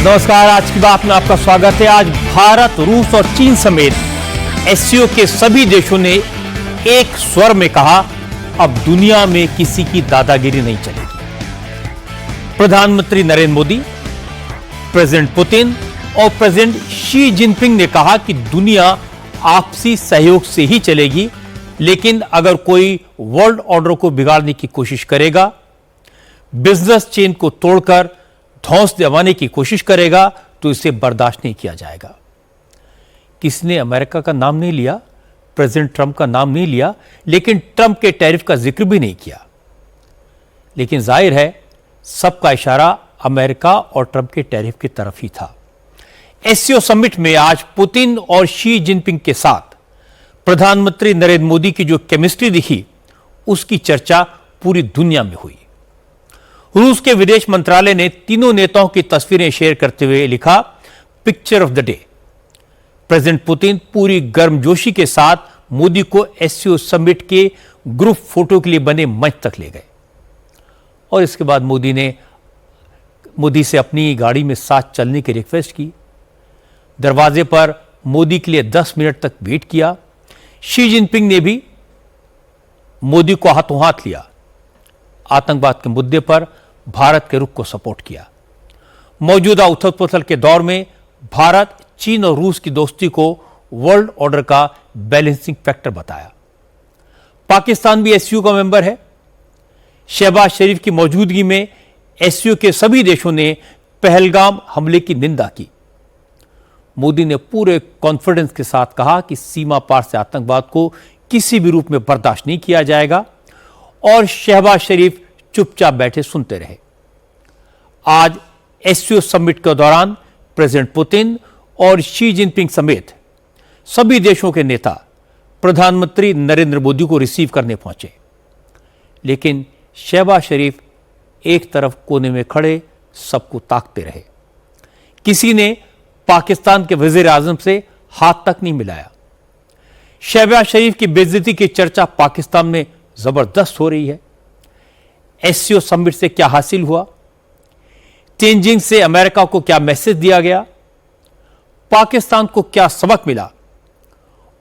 नमस्कार। आज की बात में आपका स्वागत है। आज भारत, रूस और चीन समेत एससीओ के सभी देशों ने एक स्वर में कहा, अब दुनिया में किसी की दादागिरी नहीं चलेगी। प्रधानमंत्री नरेंद्र मोदी, प्रेसिडेंट पुतिन और प्रेसिडेंट शी जिनपिंग ने कहा कि दुनिया आपसी सहयोग से ही चलेगी, लेकिन अगर कोई वर्ल्ड ऑर्डर को बिगाड़ने की कोशिश करेगा, बिजनेस चेन को तोड़कर धौंस दिलवाने की कोशिश करेगा, तो इसे बर्दाश्त नहीं किया जाएगा। किसी ने अमेरिका का नाम नहीं लिया, प्रेसिडेंट ट्रंप का नाम नहीं लिया, लेकिन ट्रंप के टैरिफ का जिक्र भी नहीं किया। लेकिन जाहिर है सबका इशारा अमेरिका और ट्रंप के टैरिफ की तरफ ही था। एससीओ समिट में आज पुतिन और शी जिनपिंग के साथ प्रधानमंत्री नरेंद्र मोदी की जो केमिस्ट्री दिखी, उसकी चर्चा पूरी दुनिया में हुई। रूस के विदेश मंत्रालय ने तीनों नेताओं की तस्वीरें शेयर करते हुए लिखा, picture of the day. President Putin पूरी गर्मजोशी के साथ मोदी को एससीओ समिट के ग्रुप फोटो के लिए बने मंच तक ले गए और इसके बाद मोदी से अपनी गाड़ी में साथ चलने की रिक्वेस्ट की। दरवाजे पर मोदी के लिए 10 मिनट तक वेट किया। शी जिनपिंग ने भी मोदी को हाथों हाथ लिया। आतंकवाद के मुद्दे पर भारत के रुख को सपोर्ट किया। मौजूदा उथल पुथल के दौर में भारत, चीन और रूस की दोस्ती को वर्ल्ड ऑर्डर का बैलेंसिंग फैक्टर बताया। पाकिस्तान भी एससीओ का मेंबर है। शहबाज शरीफ की मौजूदगी में एससीओ के सभी देशों ने पहलगाम हमले की निंदा की। मोदी ने पूरे कॉन्फिडेंस के साथ कहा कि सीमा पार से आतंकवाद को किसी भी रूप में बर्दाश्त नहीं किया जाएगा और शहबाज शरीफ चुपचाप बैठे सुनते रहे। आज एससीओ समिट के दौरान प्रेसिडेंट पुतिन और शी जिनपिंग समेत सभी देशों के नेता प्रधानमंत्री नरेंद्र मोदी को रिसीव करने पहुंचे, लेकिन शहबाज शरीफ एक तरफ कोने में खड़े सबको ताकते रहे। किसी ने पाकिस्तान के वजीर आजम से हाथ तक नहीं मिलाया। शहबाज शरीफ की बेइज्जती की चर्चा पाकिस्तान में जबरदस्त हो रही है। एससीओ समिट से क्या हासिल हुआ? तेंजिंग से अमेरिका को क्या मैसेज दिया गया? पाकिस्तान को क्या सबक मिला?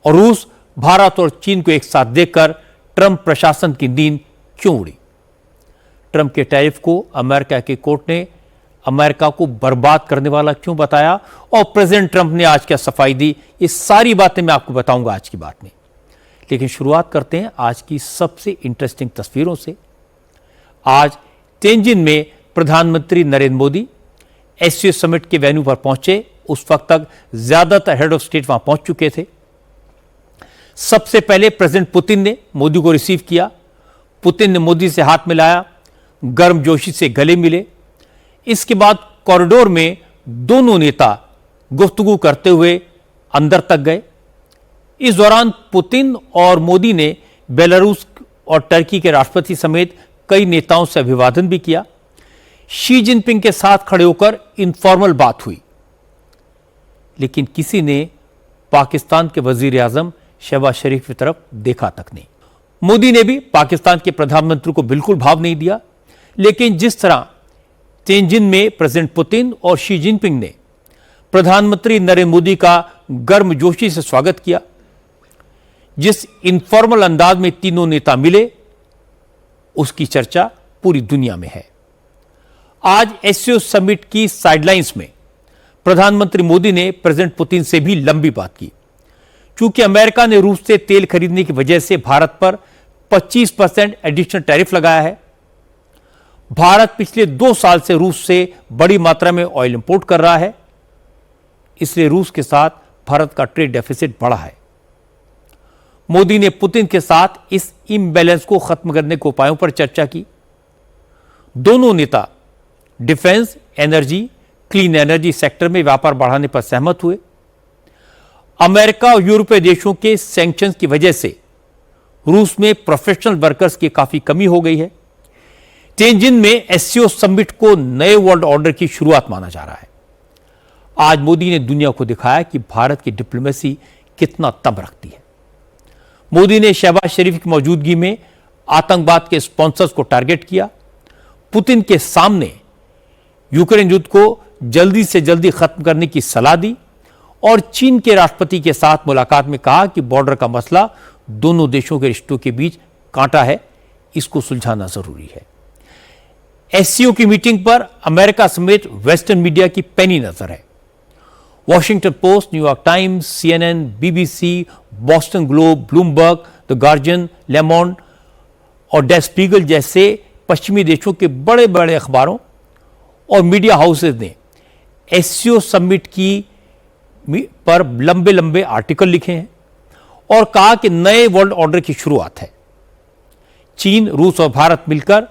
और रूस, भारत और चीन को एक साथ देखकर ट्रंप प्रशासन की नींद क्यों उड़ी? ट्रंप के टैरिफ को अमेरिका की कोर्ट ने अमेरिका को बर्बाद करने वाला क्यों बताया और प्रेसिडेंट ट्रंप ने आज क्या सफाई दी? ये सारी बातें मैं आपको बताऊंगा आज की बात में। लेकिन शुरुआत करते हैं आज की सबसे इंटरेस्टिंग तस्वीरों से। आज तेंजिन में प्रधानमंत्री नरेंद्र मोदी एससीओ समिट के वेन्यू पर पहुंचे। उस वक्त तक ज्यादातर हेड ऑफ स्टेट वहां पहुंच चुके थे। सबसे पहले प्रेसिडेंट पुतिन ने मोदी को रिसीव किया। पुतिन ने मोदी से हाथ मिलाया, गर्मजोशी से गले मिले। इसके बाद कॉरिडोर में दोनों नेता गुफ्तगू करते हुए अंदर तक गए। इस दौरान पुतिन और मोदी ने बेलारूस और टर्की के राष्ट्रपति समेत कई नेताओं से अभिवादन भी किया। शी जिनपिंग के साथ खड़े होकर इनफॉर्मल बात हुई, लेकिन किसी ने पाकिस्तान के वजीर आजम शहबाज शरीफ की तरफ देखा तक नहीं। मोदी ने भी पाकिस्तान के प्रधानमंत्री को बिल्कुल भाव नहीं दिया, लेकिन जिस तरह तेंजिन में प्रेसिडेंट पुतिन और शी जिनपिंग ने प्रधानमंत्री नरेंद्र मोदी का गर्मजोशी से स्वागत किया, जिस इनफॉर्मल अंदाज में तीनों नेता मिले, उसकी चर्चा पूरी दुनिया में है। आज एससीओ समिट की साइडलाइंस में प्रधानमंत्री मोदी ने प्रेसिडेंट पुतिन से भी लंबी बात की। क्योंकि अमेरिका ने रूस से तेल खरीदने की वजह से भारत पर 25% एडिशनल टैरिफ लगाया है। भारत पिछले 2 साल से रूस से बड़ी मात्रा में ऑयल इंपोर्ट कर रहा है, इसलिए रूस के साथ भारत का ट्रेड डेफिसिट बढ़ा है। मोदी ने पुतिन के साथ इस इम्बैलेंस को खत्म करने के उपायों पर चर्चा की। दोनों नेता defence, energy, clean energy sector में व्यापार बढ़ाने पर सहमत हुए। अमेरिका और यूरोपीय देशों के सैंक्शंस की वजह से रूस में प्रोफेशनल वर्कर्स की काफी कमी हो गई है। तेंजिन में एससीओ समिट को नए वर्ल्ड ऑर्डर की शुरुआत माना जा रहा है। आज मोदी ने दुनिया को दिखाया कि भारत की डिप्लोमेसी कितना दम रखती है। मोदी ने शहबाज शरीफ की मौजूदगी में आतंकवाद के स्पॉन्सर्स को टारगेट किया। पुतिन के सामने यूक्रेन युद्ध को जल्दी से जल्दी खत्म करने की सलाह दी और चीन के राष्ट्रपति के साथ मुलाकात में कहा कि बॉर्डर का मसला दोनों देशों के रिश्तों के बीच कांटा है, इसको सुलझाना जरूरी है। एससीओ की मीटिंग पर अमेरिका समेत वेस्टर्न मीडिया की पैनी नजर है। Washington post, New York times, CNN, BBC, Boston globe, Bloomberg, the guardian, ले मोंड और डे स्पीगल जैसे पश्चिमी देशों के बड़े बड़े अखबारों और मीडिया हाउसेज ने एससीओ समिट की पर लंबे लंबे आर्टिकल लिखे हैं और कहा कि नए वर्ल्ड ऑर्डर की शुरुआत है। चीन, रूस और भारत मिलकर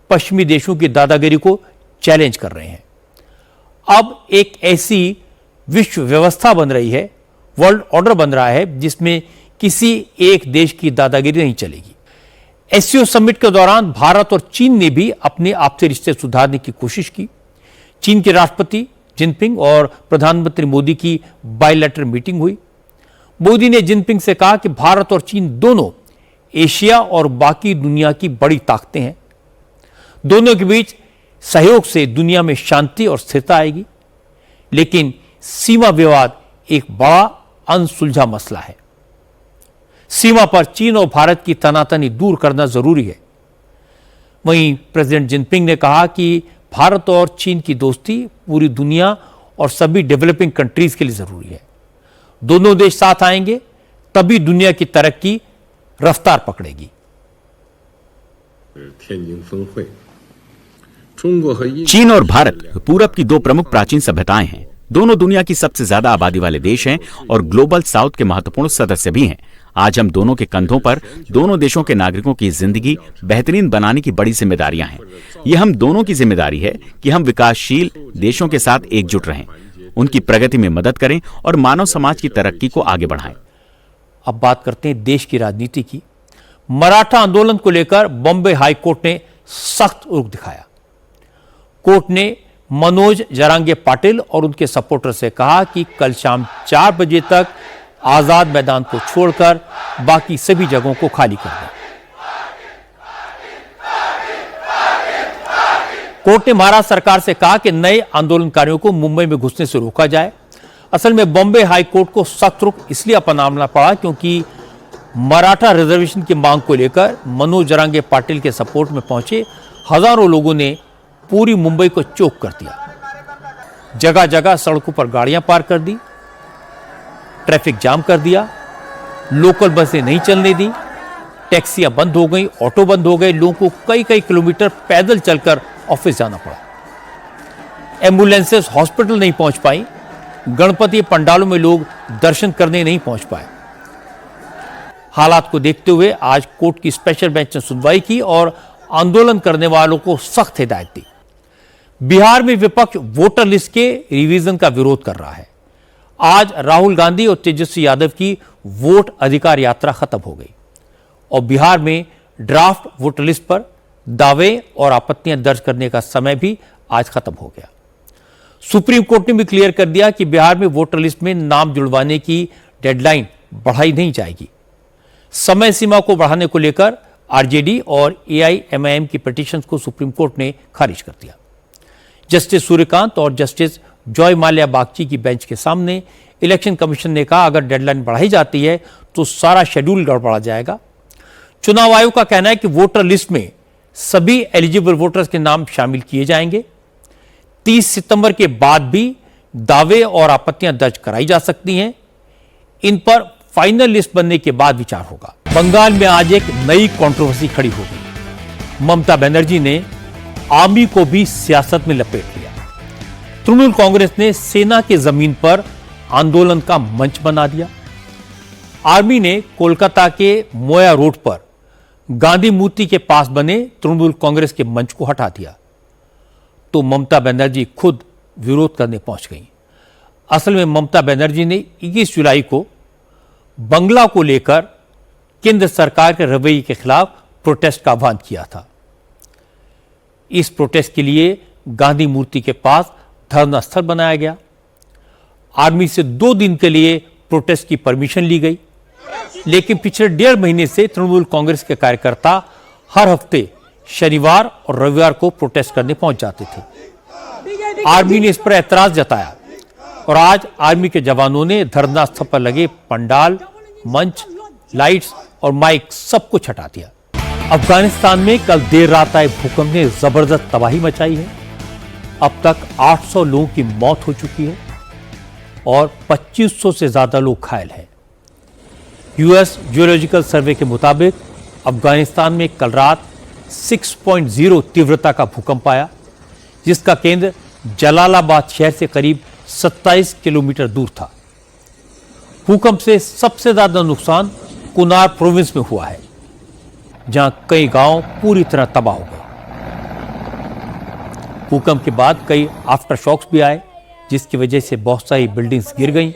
पश्चिमी देशों की दादागिरी को चैलेंज कर रहे हैं। अब एक ऐसी विश्व व्यवस्था बन रही है, वर्ल्ड ऑर्डर बन रहा है, जिसमें किसी एक देश की दादागिरी नहीं चलेगी। एससीओ समिट के दौरान भारत और चीन ने भी अपने आपसी रिश्ते सुधारने की कोशिश की। चीन के राष्ट्रपति जिनपिंग और प्रधानमंत्री मोदी की बायलैटरल मीटिंग हुई। मोदी ने जिनपिंग से कहा कि भारत और चीन दोनों एशिया और बाकी दुनिया की बड़ी ताकतें हैं। दोनों के बीच सहयोग से दुनिया में शांति और स्थिरता आएगी, लेकिन सीमा विवाद एक बड़ा अनसुलझा मसला है। सीमा पर चीन और भारत की तनातनी दूर करना जरूरी है। वहीं प्रेसिडेंट जिनपिंग ने कहा कि भारत और चीन की दोस्ती पूरी दुनिया और सभी डेवलपिंग कंट्रीज के लिए जरूरी है। दोनों देश साथ आएंगे तभी दुनिया की तरक्की रफ्तार पकड़ेगी। चीन और भारत पूरब की दो प्रमुख प्राचीन सभ्यताएं हैं। दोनों दुनिया की सबसे ज्यादा आबादी वाले देश हैं और ग्लोबल साउथ के महत्वपूर्ण सदस्य भी हैं। आज हम दोनों के कंधों पर दोनों देशों के नागरिकों की जिंदगी बेहतरीन बनाने की बड़ी जिम्मेदारियां हैं। ये हम दोनों की जिम्मेदारी है कि हम विकासशील देशों के साथ एकजुट रहें, उनकी प्रगति में मदद करें और मानव समाज की तरक्की को आगे बढ़ाएं। अब बात करते हैं देश की राजनीति की। मराठा आंदोलन को लेकर बॉम्बे हाई कोर्ट ने सख्त रुख दिखाया। कोर्ट ने मनोज जरांगे पाटिल और उनके सपोर्टर से कहा कि कल शाम 4 बजे तक आजाद मैदान को छोड़कर बाकी सभी जगहों को खाली कर दें। कोर्ट ने महाराष्ट्र सरकार से कहा कि नए आंदोलनकारियों को मुंबई में घुसने से रोका जाए। असल में बॉम्बे हाई कोर्ट को सख्त रुख इसलिए अपनाना पड़ा क्योंकि मराठा रिजर्वेशन की मांग को लेकर मनोज जरांगे पाटिल के सपोर्ट में पहुंचे हजारों लोगों ने पूरी मुंबई को चौक कर दिया। जगह जगह सड़कों पर गाड़ियां पार्क कर दी, ट्रैफिक जाम कर दिया, लोकल बसें नहीं चलने दी, टैक्सियां बंद हो गई, ऑटो बंद हो गए, लोगों को कई कई किलोमीटर पैदल चलकर ऑफिस जाना पड़ा। एम्बुलेंसेस हॉस्पिटल नहीं पहुंच पाई, गणपति पंडालों में लोग दर्शन करने नहीं पहुंच पाए। हालात को देखते हुए आज कोर्ट की स्पेशल बेंच ने सुनवाई की और आंदोलन करने वालों को सख्त हिदायत दी। बिहार में विपक्ष वोटर लिस्ट के रिवीजन का विरोध कर रहा है। आज राहुल गांधी और तेजस्वी यादव की वोट अधिकार यात्रा खत्म हो गई और बिहार में ड्राफ्ट वोटर लिस्ट पर दावे और आपत्तियां दर्ज करने का समय भी आज खत्म हो गया। सुप्रीम कोर्ट ने भी क्लियर कर दिया कि बिहार में वोटर लिस्ट में नाम जुड़वाने की डेडलाइन बढ़ाई नहीं जाएगी। समय सीमा को बढ़ाने को लेकर आरजेडी और AIMIM की पिटीशन को सुप्रीम कोर्ट ने खारिज कर दिया। जस्टिस सूर्यकांत और जस्टिस जॉय माल्या बागची की बेंच के सामने इलेक्शन कमीशन ने कहा अगर डेडलाइन बढ़ाई जाती है तो सारा शेड्यूल गड़बड़ा जाएगा। चुनाव आयोग का कहना है कि वोटर लिस्ट में सभी एलिजिबल वोटर्स के नाम शामिल किए जाएंगे। 30 सितंबर के बाद भी दावे और आपत्तियां दर्ज कराई जा सकती हैं। इन पर फाइनल लिस्ट बनने के बाद विचार होगा। बंगाल में आज एक नई कंट्रोवर्सी खड़ी हो गई। ममता बनर्जी ने आर्मी को भी सियासत में लपेट लिया। तृणमूल कांग्रेस ने सेना के जमीन पर आंदोलन का मंच बना दिया। आर्मी ने कोलकाता के मोया रोड पर गांधी मूर्ति के पास बने तृणमूल कांग्रेस के मंच को हटा दिया तो ममता बनर्जी खुद विरोध करने पहुंच गई। असल में ममता बनर्जी ने 21 जुलाई को बंगला को लेकर केंद्र सरकार के रवैये के खिलाफ प्रोटेस्ट का आह्वान किया था। इस प्रोटेस्ट के लिए गांधी मूर्ति के पास धरना स्थल बनाया गया। आर्मी से 2 दिन के लिए प्रोटेस्ट की परमिशन ली गई, लेकिन पिछले 1.5 महीने से तृणमूल कांग्रेस के कार्यकर्ता हर हफ्ते शनिवार और रविवार को प्रोटेस्ट करने पहुंच जाते थे। आर्मी ने इस पर ऐतराज जताया और आज आर्मी के जवानों ने धरना स्थल पर लगे पंडाल, मंच, लाइट्स और माइक सब कुछ हटा दिया। अफगानिस्तान में कल देर रात आए भूकंप ने जबरदस्त तबाही मचाई है। अब तक 800 लोगों की मौत हो चुकी है और 2500 से ज्यादा लोग घायल हैं। यूएस जियोलॉजिकल सर्वे के मुताबिक अफगानिस्तान में कल रात 6.0 तीव्रता का भूकंप आया, जिसका केंद्र जलालाबाद शहर से करीब 27 किलोमीटर दूर था। भूकंप से सबसे ज्यादा नुकसान कुनार प्रोविंस में हुआ है, जहां कई गांव पूरी तरह तबाह हो गए। भूकंप के बाद कई आफ्टर शॉक्स भी आए, जिसकी वजह से बहुत सारी बिल्डिंग्स गिर गईं।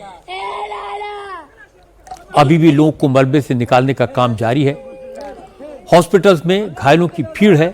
अभी भी लोगों को मलबे से निकालने का काम जारी है। हॉस्पिटल्स में घायलों की भीड़ है